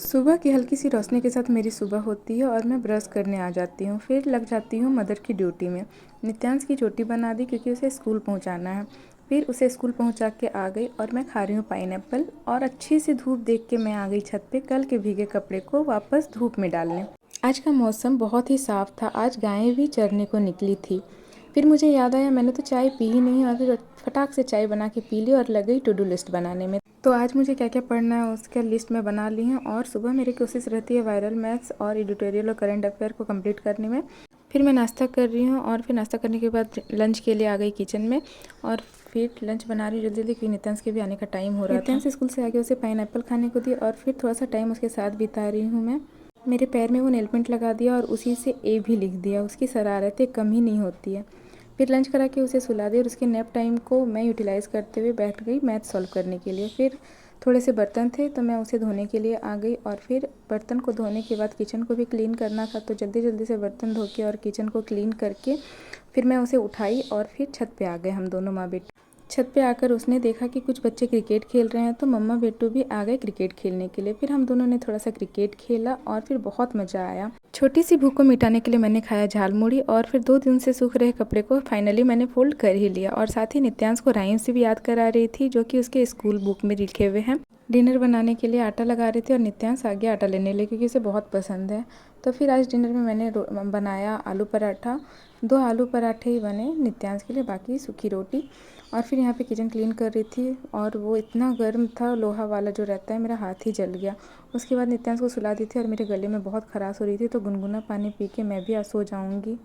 सुबह की हल्की सी रोशनी के साथ मेरी सुबह होती है और मैं ब्रश करने आ जाती हूँ। फिर लग जाती हूँ मदर की ड्यूटी में। नित्यांश की चोटी बना दी क्योंकि उसे स्कूल पहुँचाना है। फिर उसे स्कूल पहुँचा के आ गई और मैं खा रही हूँ पाइनएप्पल और अच्छी सी धूप देख के मैं आ गई छत पे कल के भीगे कपड़े को वापस धूप में डालने। आज का मौसम बहुत ही साफ़ था। आज गायें भी चरने को निकली थी। फिर मुझे याद आया मैंने तो चाय पी ही नहीं और फिर फटाक से चाय बना के पी ली और लग गई टू डू लिस्ट बनाने में। तो आज मुझे क्या क्या पढ़ना है उसका लिस्ट में बना ली है और सुबह मेरी कोशिश रहती है वायरल मैथ्स और एडिटोरियल और करंट अफेयर को कंप्लीट करने में। फिर मैं नाश्ता कर रही हूँ और फिर नाश्ता करने के बाद लंच के लिए आ गई किचन में और फिर लंच बना रही हूँ जल्दी जल्दी क्योंकि नित्यांश के भी आने का टाइम हो रहा था। नित्यांश स्कूल से आके उसे पाइनएप्पल खाने को दी और फिर थोड़ा सा टाइम उसके साथ बिता रही हूँ मैं। मेरे पैर में वो नेल पेंट लगा दिया और उसी से ए भी लिख दिया। उसकी शरारतें कम ही नहीं होती है। फिर लंच करा के उसे सुला दिया और उसके नैप टाइम को मैं यूटिलाइज़ करते हुए बैठ गई मैथ सॉल्व करने के लिए। फिर थोड़े से बर्तन थे तो मैं उसे धोने के लिए आ गई और फिर बर्तन को धोने के बाद किचन को भी क्लीन करना था तो जल्दी जल्दी से बर्तन धो के और किचन को क्लीन करके फिर मैं उसे उठाई और फिर छत पे आ गए हम दोनों माँ बेटी। छत पे आकर उसने देखा कि कुछ बच्चे क्रिकेट खेल रहे हैं तो मम्मा बेटू भी आ गए क्रिकेट खेलने के लिए। फिर हम दोनों ने थोड़ा सा क्रिकेट खेला और फिर बहुत मज़ा आया। छोटी सी भूख को मिटाने के लिए मैंने खाया झालमुड़ी और फिर 2 दिन से सूख रहे कपड़े को फाइनली मैंने फोल्ड कर ही लिया और साथ ही नित्यांश को राइम्स से भी याद करा रही थी जो कि उसके स्कूल बुक में लिखे हुए हैं। डिनर बनाने के लिए आटा लगा रही थी और नित्यांश आ गया आटा लेने लिए क्योंकि उसे बहुत पसंद है। तो फिर आज डिनर में मैंने बनाया आलू पराठा। 2 आलू पराठे ही बने नित्यांश के लिए, बाकी सूखी रोटी। और फिर यहाँ पे किचन क्लीन कर रही थी और वो इतना गर्म था, लोहा वाला जो रहता है, मेरा हाथ ही जल गया। उसके बाद नित्यांश को सुला दी थी और मेरे गले में बहुत खराश हो रही थी तो गुनगुना पानी पी के मैं भी आज सो जाऊँगी।